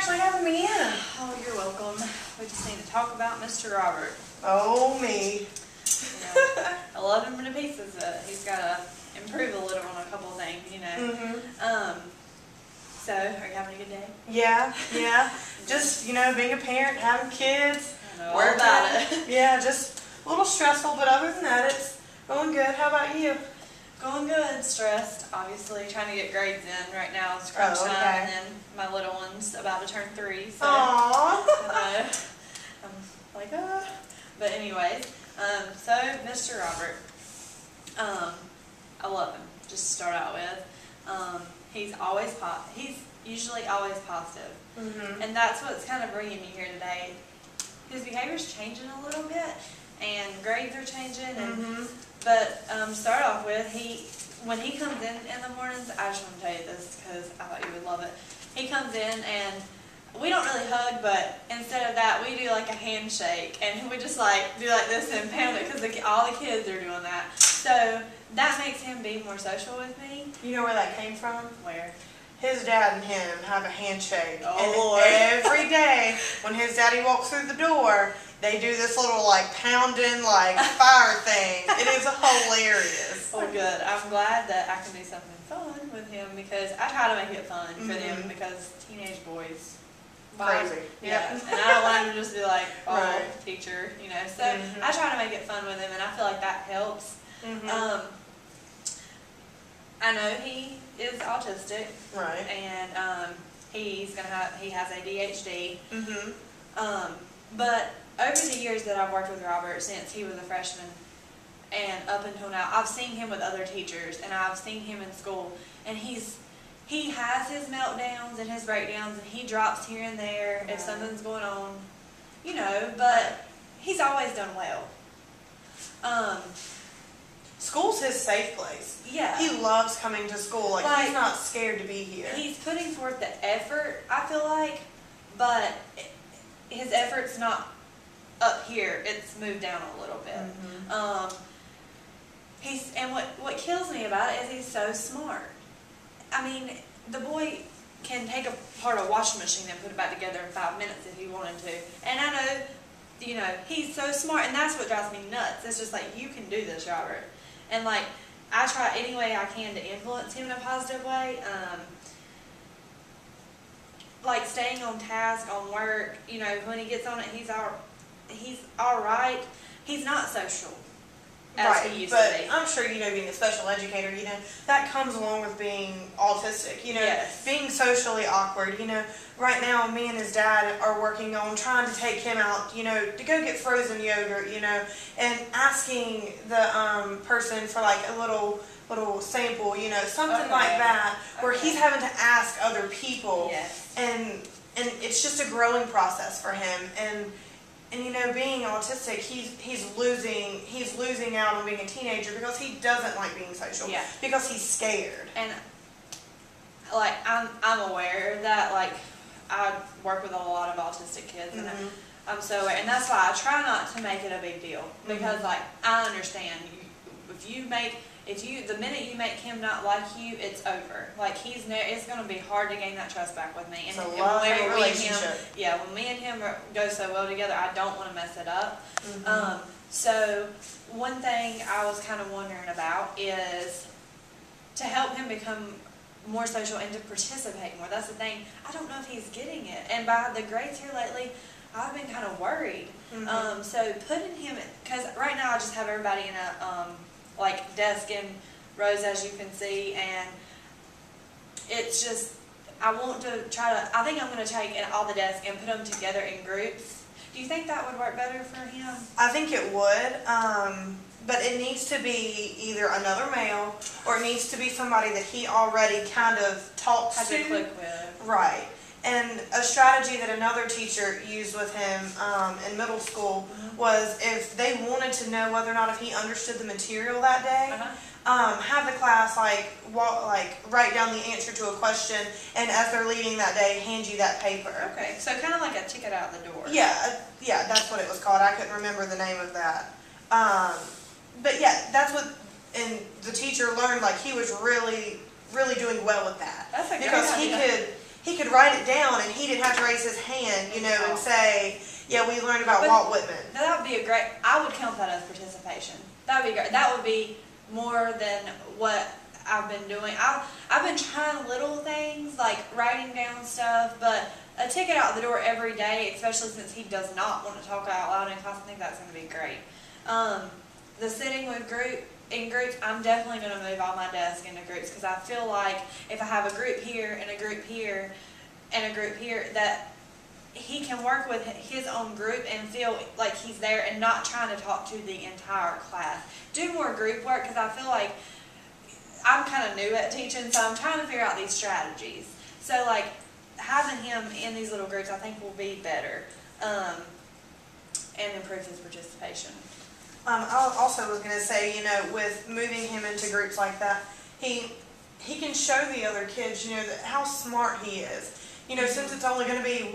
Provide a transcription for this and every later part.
actually having me in. Oh, you're welcome. We just need to talk about Mr. Robert. Oh, me. Yeah, I love him to pieces, but he's got to improve a little on a couple of things, you know. So, are you having a good day? Yeah. Just, being a parent, having kids. I know all about it. Yeah, just a little stressful, but other than that, it's going good. How about you? Going good. Stressed, obviously. Trying to get grades in right now. It's crunch time, and then my little one's about to turn 3. So Aww. I'm like, But anyways, so Mr. Robert, I love him. Just to start out with, he's usually always positive, and that's what's kind of bringing me here today. His behavior's changing a little bit, and grades are changing, and but to start off with, when he comes in the mornings, I just want to tell you this because I thought you would love it. He comes in and we don't really hug, but instead of that, we do like a handshake, and we just like do like this and pound it because all the kids are doing that. So that makes him be more social with me. You know where that came from? Where? His dad and him have a handshake. Oh, and Lord. Every day when his daddy walks through the door, they do this little like pounding like fire thing. It is hilarious. Well, good. I'm glad that I can do something fun with him because I try to make it fun for them because teenage boys. Crazy. Yeah. And I don't want him to just be like, oh, Right. teacher, So I try to make it fun with him, and I feel like that helps. I know he is autistic. Right. And he has ADHD. But over the years that I've worked with Robert, since he was a freshman and up until now, I've seen him with other teachers, and I've seen him in school, and he has his meltdowns and his breakdowns, and he drops here and there if something's going on, but he's always done well. School's his safe place. Yeah. He loves coming to school. Like he's not scared to be here. He's putting forth the effort, I feel like, but his effort's not up here. It's moved down a little bit. And what kills me about it is he's so smart. I mean, the boy can take apart a washing machine and put it back together in 5 minutes if he wanted to. And I know, he's so smart, and that's what drives me nuts. It's just like, you can do this, Robert. And like, I try any way I can to influence him in a positive way. Like staying on task, on work, when he gets on it, he's all right. He's not social as he used to be. I'm sure, being a special educator, that comes along with being autistic, Yes. being socially awkward, Right now, me and his dad are working on trying to take him out, to go get frozen yogurt, and asking the person for like a little sample, something like that, where he's having to ask other people. Yes. And it's just a growing process for him, and being autistic, he's losing out on being a teenager because he doesn't like being social. Yeah. Because he's scared. And like I'm aware that like I work with a lot of autistic kids, and I'm so aware, and that's why I try not to make it a big deal because like I understand the minute you make him not like you, it's over. Like it's going to be hard to gain that trust back with me. And, it's a love relationship. When me and him go so well together, I don't want to mess it up. So one thing I was kind of wondering about is to help him become more social and to participate more. That's the thing. I don't know if he's getting it. And by the grades here lately, I've been kind of worried. So putting him, because right now I just have everybody in a like desk in rows, as you can see, and it's just, I think I'm going to take all the desks and put them together in groups. Do you think that would work better for him? I think it would, but it needs to be either another male, or it needs to be somebody that he already kind of talks to. Has a click with. Right. And a strategy that another teacher used with him in middle school was, if they wanted to know whether or not if he understood the material that day, have the class write down the answer to a question, and as they're leaving that day, hand you that paper. Okay, so kind of like a ticket out the door. Yeah, that's what it was called. I couldn't remember the name of that. But yeah, that's what, and the teacher learned, like, he was really, really doing well with that. That's a great because idea. he could write it down and he didn't have to raise his hand, you know, and say, yeah, we learned about Walt Whitman. That would be a great, I would count that as participation. That would be great. That would be more than what I've been doing. I've been trying little things, like writing down stuff, but a ticket out the door every day, especially since he does not want to talk out loud in class, I think that's going to be great. The sitting with in groups, I'm definitely going to move all my desks into groups, because I feel like if I have a group here and a group here and a group here, that he can work with his own group and feel like he's there and not trying to talk to the entire class. Do more group work, because I feel like I'm kind of new at teaching, so I'm trying to figure out these strategies. So like having him in these little groups, I think will be better and improve his participation. I also was going to say, you know, with moving him into groups like that, he can show the other kids, you know, how smart he is. You know, since it's only going to be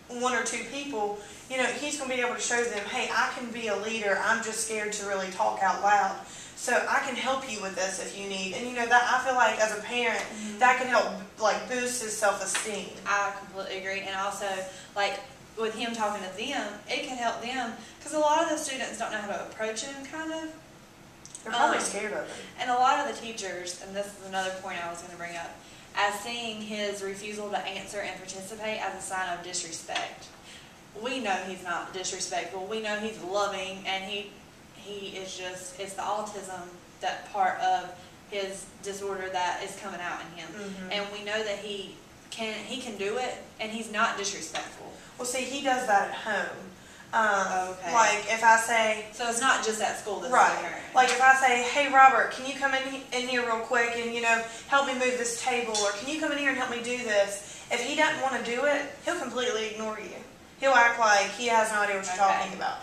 one or two people, you know, he's going to be able to show them, hey, I can be a leader. I'm just scared to really talk out loud. So I can help you with this if you need. And, you know, that I feel like as a parent, that can help, like, boost his self-esteem. I completely agree. And also, like, with him talking to them, it can help them, because a lot of the students don't know how to approach him, kind of. They're probably scared of him. And a lot of the teachers, and this is another point I was going to bring up, as seeing his refusal to answer and participate as a sign of disrespect. We know he's not disrespectful. We know he's loving, and he is just, it's the autism, that part of his disorder that is coming out in him. And we know that he can do it, and he's not disrespectful. Well, see, he does that at home. Okay. Like if I say, so it's not just at school. This right. Is occurring. Like if I say, hey Robert, can you come in here real quick and, you know, help me move this table, or can you come in here and help me do this? If he doesn't want to do it, he'll completely ignore you. He'll act like he has no idea what you're talking about.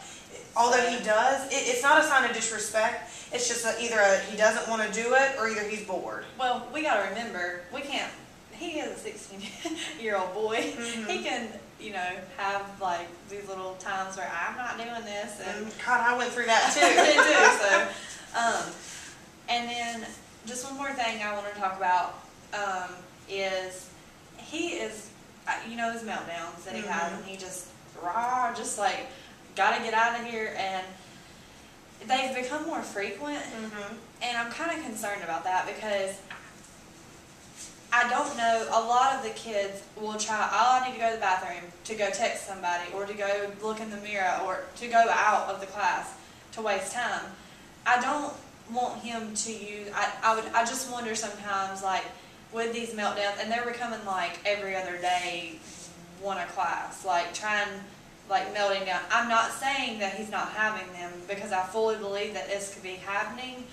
Although he does, it's not a sign of disrespect. It's just either he doesn't want to do it, or either he's bored. Well, we got to remember, we can't. He is a 16-year-old boy. He can, you know, have like these little times where I'm not doing this. And God, I went through that too. I do. So, and then just one more thing I want to talk about is he is, you know, his meltdowns that he has, and he just like gotta get out of here, and they've become more frequent, and I'm kind of concerned about that, because I don't know, a lot of the kids will try, I need to go to the bathroom, to go text somebody, or to go look in the mirror, or to go out of the class to waste time. I don't want him to use, I just wonder sometimes, like, with these meltdowns, and they're becoming like every other day, one a class, like trying, like melting down. I'm not saying that he's not having them, because I fully believe that this could be happening.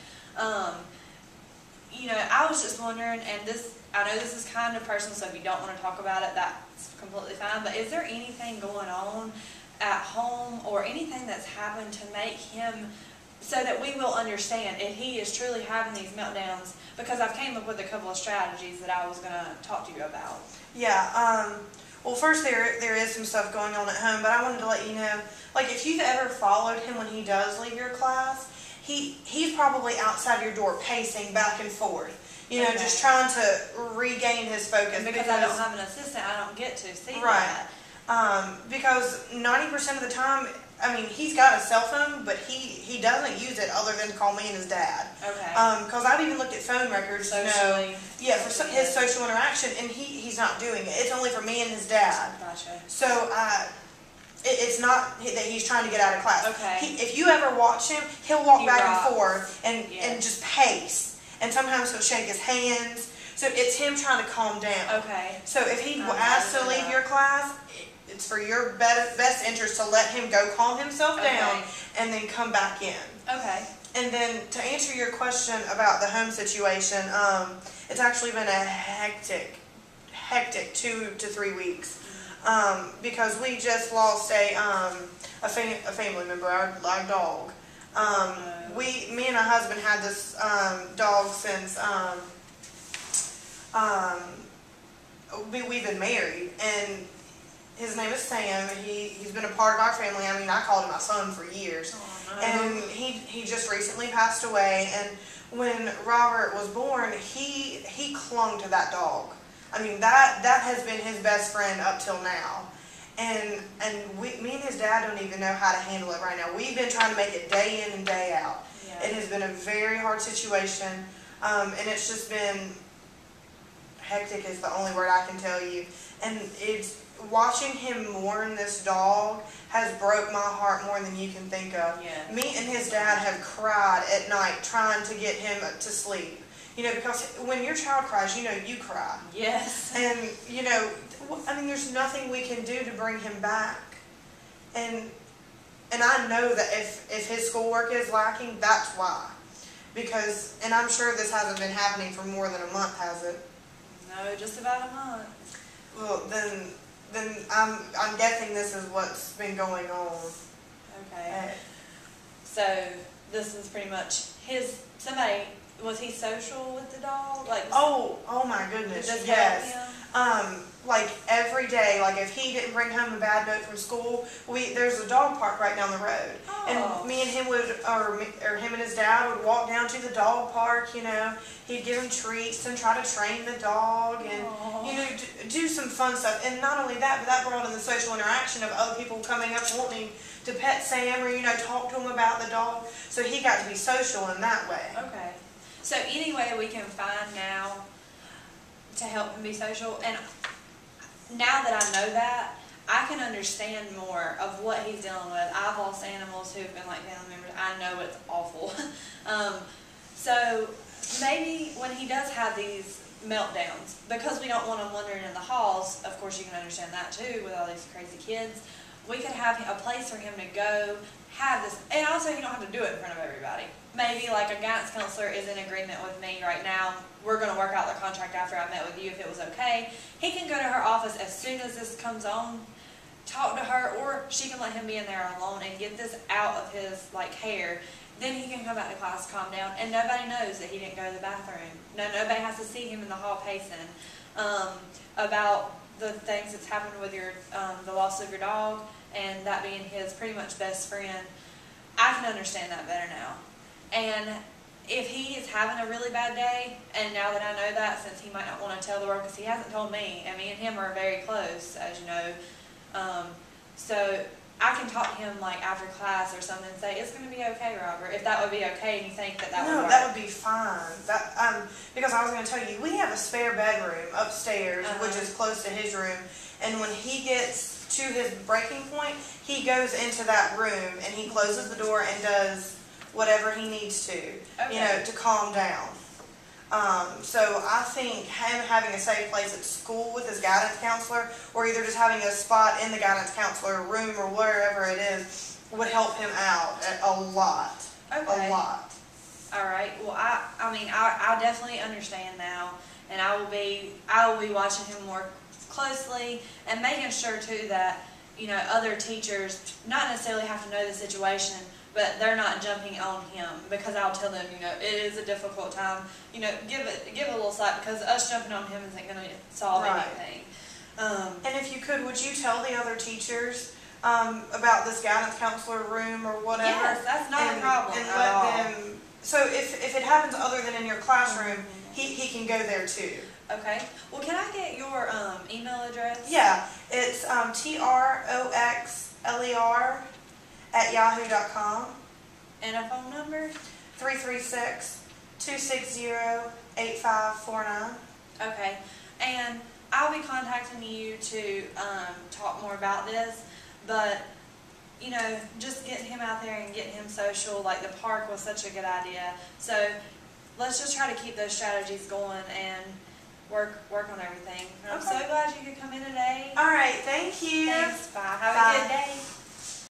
You know, I was just wondering, and this, I know this is kind of personal, so if you don't want to talk about it, that's completely fine, but is there anything going on at home, or anything that's happened to make him, so that we will understand if he is truly having these meltdowns? Because I've came up with a couple of strategies that I was going to talk to you about. Yeah, well, first there is some stuff going on at home, but I wanted to let you know, like, if you've ever followed him when he does leave your class, he's probably outside your door pacing back and forth, you know, just trying to regain his focus. Because I don't have an assistant, I don't get to see that. Because 90% of the time, I mean, he's got a cell phone, but he doesn't use it other than to call me and his dad. Okay. Because I've even looked at phone records, socially. You know, for his social interaction, and he's not doing it. It's only for me and his dad. Gotcha. So it's not that he's trying to get out of class. Okay. If you ever watch him, he'll walk back and forth and just pace. And sometimes he'll shake his hands. So it's him trying to calm down. Okay. So if he asks to leave your class, it's for your best interest to let him go calm himself down and then come back in. Okay. And then to answer your question about the home situation, it's actually been a hectic 2 to 3 weeks. Because we just lost a family member, our dog. Me and my husband had this dog since we've been married, and his name is Sam. He's been a part of our family. I mean, I called him my son for years. Oh, no. And he just recently passed away. And when Robert was born, he clung to that dog. I mean, that has been his best friend up till now. And me and his dad don't even know how to handle it right now. We've been trying to make it day in and day out. Yeah. It has been a very hard situation, and it's just been hectic is the only word I can tell you. And it's watching him mourn this dog has broke my heart more than you can think of. Yeah. Me and his dad have cried at night trying to get him to sleep. You know, because when your child cries, you know you cry. Yes. And, you know, I mean, there's nothing we can do to bring him back. And I know that if his schoolwork is lacking, that's why. Because, and I'm sure this hasn't been happening for more than a month, has it? No, just about a month. Well, then I'm guessing this is what's been going on. Okay. So this is pretty much was he social with the dog? Like, oh my goodness, yes. Like every day, like if he didn't bring home a bad note from school, there's a dog park right down the road, and me and him or him and his dad would walk down to the dog park. You know, he'd give him treats and try to train the dog, and you know, do some fun stuff. And not only that, but that brought in the social interaction of other people coming up wanting to pet Sam or, you know, talk to him about the dog. So he got to be social in that way. Okay. So any way we can find now to help him be social, and now that I know that, I can understand more of what he's dealing with. I've lost animals who've been like family members. I know it's awful. So maybe when he does have these meltdowns, because we don't want him wandering in the halls, of course you can understand that too with all these crazy kids, we could have a place for him to go, have this, and also you don't have to do it in front of everybody. Maybe like a guidance counselor is in agreement with me right now. We're going to work out the contract after I met with you if it was okay. He can go to her office as soon as this comes on, talk to her, or she can let him be in there alone and get this out of his like hair. Then he can come back to class, calm down, and nobody knows that he didn't go to the bathroom. Nobody has to see him in the hall pacing about the things that's happened with your the loss of your dog, and that being his pretty much best friend. I can understand that better now. And if he is having a really bad day, and now that I know that, since he might not want to tell the world, because he hasn't told me, and me and him are very close, as you know, so I can talk to him like after class or something and say, it's going to be okay, Robert, if that would be okay, and you think that would work. No, that would be fine. Because I was going to tell you, we have a spare bedroom upstairs, which is close to his room, and when he gets to his breaking point, he goes into that room and he closes the door and does whatever he needs to, you know, to calm down. So I think him having a safe place at school with his guidance counselor, or either just having a spot in the guidance counselor room or wherever it is, would help him out a lot. Okay. A lot. All right. Well, I mean, I definitely understand now, and I will be watching him more closely and making sure too that, you know, other teachers not necessarily have to know the situation, but they're not jumping on him, because I'll tell them, you know, it is a difficult time. You know, give it a little slack, because us jumping on him isn't going to solve anything. And if you could, would you tell the other teachers about this guidance counselor room or whatever? Yes, that's not a problem and at let all. them. So if it happens other than in your classroom, he can go there too. Okay. Well, can I get your email address? Yeah, it's troxler@yahoo.com. And a phone number? 336-260-8549. Okay. And I'll be contacting you to talk more about this, but, you know, just getting him out there and getting him social, like the park was such a good idea. So let's just try to keep those strategies going and work on everything. I'm so glad you could come in today. All right, thank you. Thanks. Bye. Have a good day.